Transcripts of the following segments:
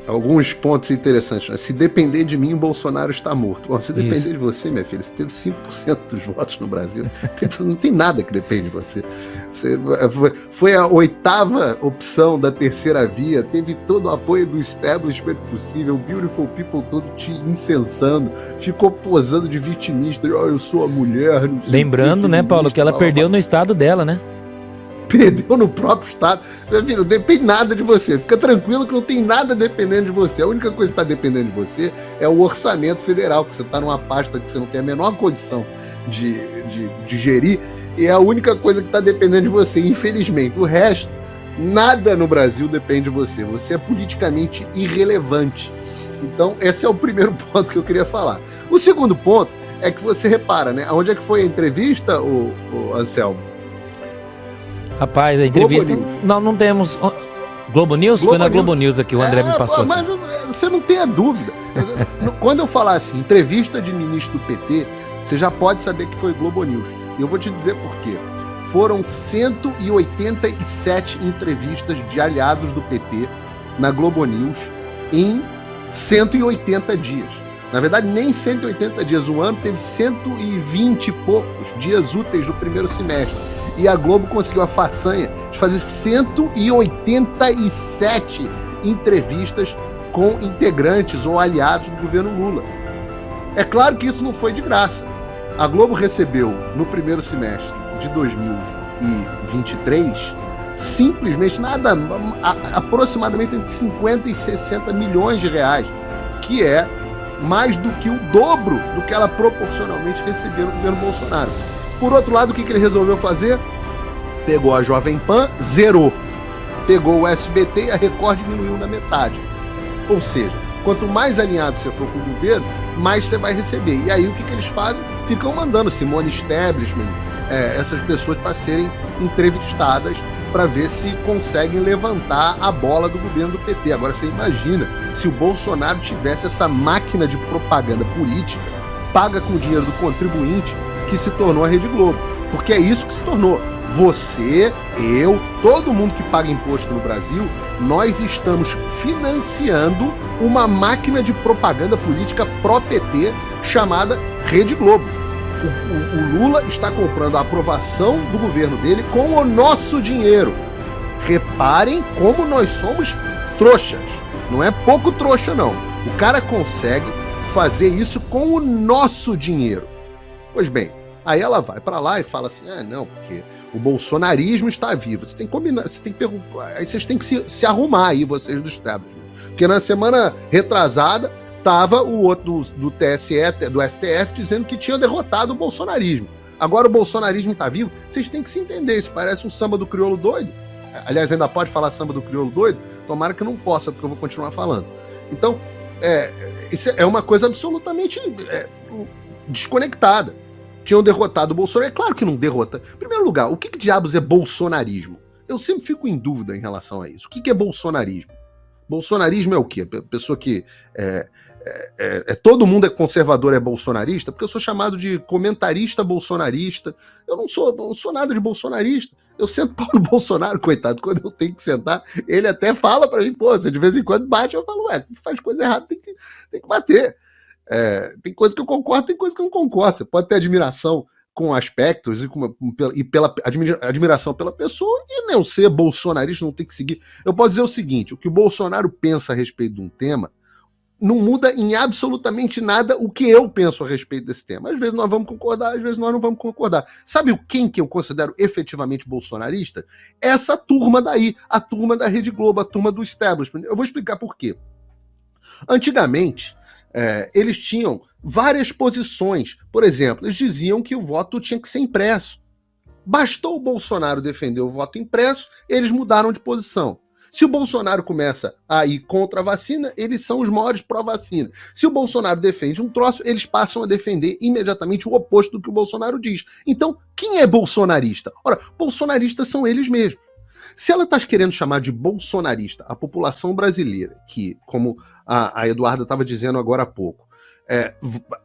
alguns pontos interessantes, né? Se depender de mim, o Bolsonaro está morto. Bom, se depender de você, minha filha, você teve 5% dos votos no Brasil. Não tem nada que depende de você. Foi a 8ª opção da terceira via, teve todo o apoio do establishment possível, o Beautiful People todo te incensando, ficou posando de vitimista, eu sou a mulher. Não sei. Lembrando, né, Paulo, que ela perdeu no estado dela, né? Perdeu no próprio estado. Meu filho, não depende nada de você. Fica tranquilo que não tem nada dependendo de você. A única coisa que está dependendo de você é o orçamento federal, que você está numa pasta que você não tem a menor condição de gerir, e é a única coisa que está dependendo de você, infelizmente. O resto, nada no Brasil depende de você. Você é politicamente irrelevante. Então, esse é o primeiro ponto que eu queria falar. O segundo ponto é que você repara, né? Onde é que foi a entrevista, o Anselmo? Rapaz, a entrevista... Não temos... Globo News? Foi na Globo News aqui, o André me passou. Mas você não tenha dúvida. Quando eu falar assim, entrevista de ministro do PT, você já pode saber que foi Globo News. E eu vou te dizer por quê. Foram 187 entrevistas de aliados do PT na Globo News em 180 dias. Na verdade, nem 180 dias. O ano teve 120 e poucos dias úteis no primeiro semestre. E a Globo conseguiu a façanha de fazer 187 entrevistas com integrantes ou aliados do governo Lula. É claro que isso não foi de graça. A Globo recebeu, no primeiro semestre de 2023, simplesmente aproximadamente entre 50 e 60 milhões de reais, que é mais do que o dobro do que ela proporcionalmente recebeu no governo Bolsonaro. Por outro lado, o que ele resolveu fazer? Pegou a Jovem Pan, zerou. Pegou o SBT e a Record diminuiu na metade. Ou seja, quanto mais alinhado você for com o governo, mais você vai receber. E aí o que eles fazem? Ficam mandando Simone Establishment, essas pessoas para serem entrevistadas para ver se conseguem levantar a bola do governo do PT. Agora você imagina se o Bolsonaro tivesse essa máquina de propaganda política paga com o dinheiro do contribuinte que se tornou a Rede Globo. Porque é isso que se tornou. Você, eu, todo mundo que paga imposto no Brasil, nós estamos financiando uma máquina de propaganda política pró-PT chamada Rede Globo. O Lula está comprando a aprovação do governo dele com o nosso dinheiro. Reparem como nós somos trouxas. Não é pouco trouxa, não. O cara consegue fazer isso com o nosso dinheiro. Pois bem, aí ela vai para lá e fala assim, não, porque o bolsonarismo está vivo. Você tem que combinar, você tem que perguntar, aí vocês têm que se arrumar aí, vocês do establishment. Porque na semana retrasada, tava o outro do TSE, do STF, dizendo que tinha derrotado o bolsonarismo. Agora o bolsonarismo está vivo. Vocês têm que se entender, isso parece um samba do crioulo doido. Aliás, ainda pode falar samba do crioulo doido? Tomara que não possa, porque eu vou continuar falando. Então, isso é uma coisa absolutamente desconectada. Tinham derrotado o Bolsonaro. É claro que não derrota. Em primeiro lugar, o que diabos é bolsonarismo? Eu sempre fico em dúvida em relação a isso. O que é bolsonarismo? Bolsonarismo é o quê? A pessoa que todo mundo é conservador, é bolsonarista? Porque eu sou chamado de comentarista bolsonarista. Eu não sou nada de bolsonarista. Eu sento pau no Bolsonaro, coitado. Quando eu tenho que sentar, ele até fala pra mim, pô, você de vez em quando bate, eu falo, faz coisa errada, tem que bater. Tem coisa que eu concordo, tem coisa que eu não concordo. Você pode ter admiração com aspectos e pela admiração pela pessoa e não ser bolsonarista, não tem que seguir. Eu posso dizer o seguinte, o que o Bolsonaro pensa a respeito de um tema não muda em absolutamente nada o que eu penso a respeito desse tema. Às vezes nós vamos concordar, às vezes nós não vamos concordar. Sabe quem que eu considero efetivamente bolsonarista? Essa turma daí, a turma da Rede Globo, a turma do establishment. Eu vou explicar por quê. Antigamente, eles tinham várias posições. Por exemplo, eles diziam que o voto tinha que ser impresso. Bastou o Bolsonaro defender o voto impresso, eles mudaram de posição. Se o Bolsonaro começa a ir contra a vacina, eles são os maiores pró-vacina. Se o Bolsonaro defende um troço, eles passam a defender imediatamente o oposto do que o Bolsonaro diz. Então, quem é bolsonarista? Ora, bolsonaristas são eles mesmos. Se ela está querendo chamar de bolsonarista a população brasileira, que, como a Eduarda estava dizendo agora há pouco,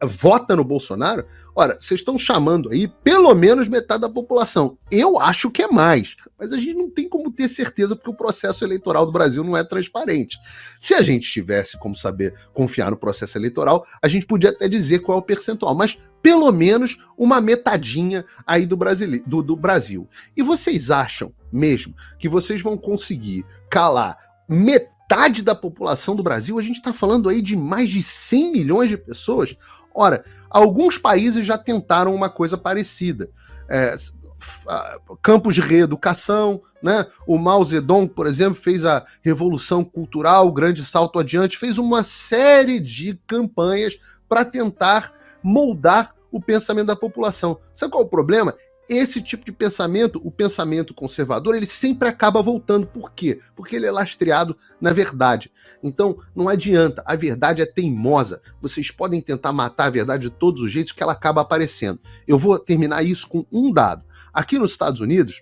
vota no Bolsonaro, ora, vocês estão chamando aí pelo menos metade da população. Eu acho que é mais, mas a gente não tem como ter certeza porque o processo eleitoral do Brasil não é transparente. Se a gente tivesse como saber confiar no processo eleitoral, a gente podia até dizer qual é o percentual, mas pelo menos uma metadinha aí do Brasil. E vocês acham mesmo que vocês vão conseguir calar metade da população do Brasil? A gente está falando aí de mais de 100 milhões de pessoas. Ora, alguns países já tentaram uma coisa parecida. Campos de reeducação, né? O Mao Zedong, por exemplo, fez a Revolução Cultural, o Grande Salto Adiante, fez uma série de campanhas para tentar moldar o pensamento da população. Sabe qual é o problema? Esse tipo de pensamento, o pensamento conservador, ele sempre acaba voltando. Por quê? Porque ele é lastreado na verdade. Então, não adianta. A verdade é teimosa. Vocês podem tentar matar a verdade de todos os jeitos que ela acaba aparecendo. Eu vou terminar isso com um dado. Aqui nos Estados Unidos,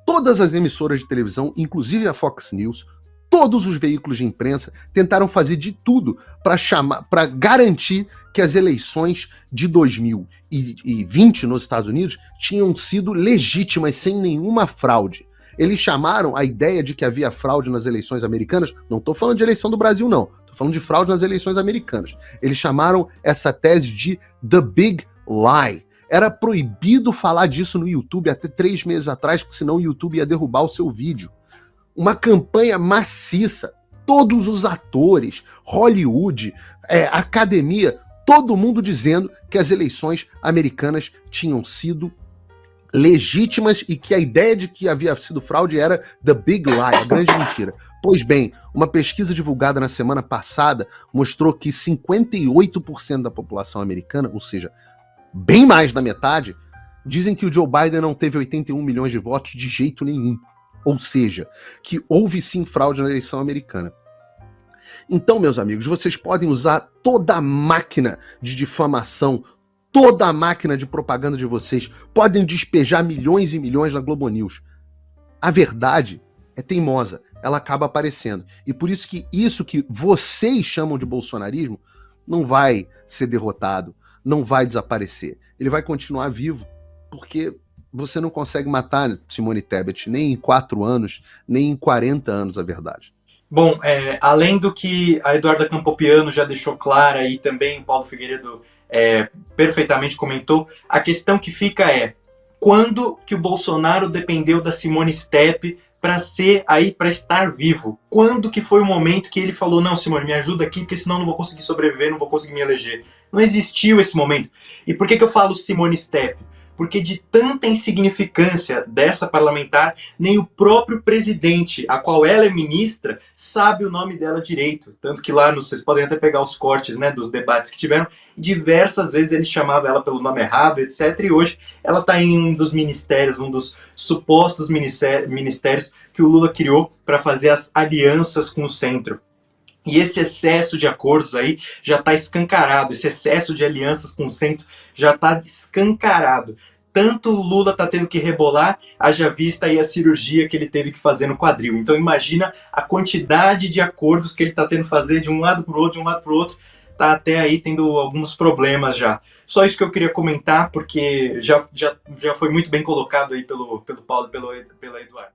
todas as emissoras de televisão, inclusive a Fox News, todos os veículos de imprensa tentaram fazer de tudo para garantir que as eleições de 2020 nos Estados Unidos tinham sido legítimas, sem nenhuma fraude. Eles chamaram a ideia de que havia fraude nas eleições americanas, não estou falando de eleição do Brasil não, estou falando de fraude nas eleições americanas. Eles chamaram essa tese de The Big Lie. Era proibido falar disso no YouTube até 3 meses atrás, porque senão o YouTube ia derrubar o seu vídeo. Uma campanha maciça, todos os atores, Hollywood, academia, todo mundo dizendo que as eleições americanas tinham sido legítimas e que a ideia de que havia sido fraude era the big lie, a grande mentira. Pois bem, uma pesquisa divulgada na semana passada mostrou que 58% da população americana, ou seja, bem mais da metade, dizem que o Joe Biden não teve 81 milhões de votos de jeito nenhum. Ou seja, que houve sim fraude na eleição americana. Então, meus amigos, vocês podem usar toda a máquina de difamação, toda a máquina de propaganda de vocês, podem despejar milhões e milhões na Globo News. A verdade é teimosa, ela acaba aparecendo. E por isso que vocês chamam de bolsonarismo não vai ser derrotado, não vai desaparecer. Ele vai continuar vivo, porque você não consegue matar Simone Tebet nem em 4 anos, nem em 40 anos, a verdade. Bom, além do que a Eduarda Campopiano já deixou clara e também Paulo Figueiredo perfeitamente comentou, a questão que fica é: quando que o Bolsonaro dependeu da Simone Tebet para estar vivo? Quando que foi o momento que ele falou: não, Simone, me ajuda aqui, porque senão não vou conseguir sobreviver, não vou conseguir me eleger? Não existiu esse momento. E por que eu falo Simone Tebet? Porque de tanta insignificância dessa parlamentar, nem o próprio presidente, a qual ela é ministra, sabe o nome dela direito. Tanto que lá, vocês podem até pegar os cortes, né, dos debates que tiveram, diversas vezes ele chamava ela pelo nome errado, etc. E hoje ela está em um dos ministérios, um dos supostos ministérios que o Lula criou para fazer as alianças com o centro. E esse excesso de acordos aí já está escancarado, esse excesso de alianças com o centro já está escancarado. Tanto o Lula está tendo que rebolar, haja vista aí a cirurgia que ele teve que fazer no quadril. Então imagina a quantidade de acordos que ele está tendo que fazer de um lado para o outro, está até aí tendo alguns problemas já. Só isso que eu queria comentar, porque já foi muito bem colocado aí pelo Paulo e pela Eduardo.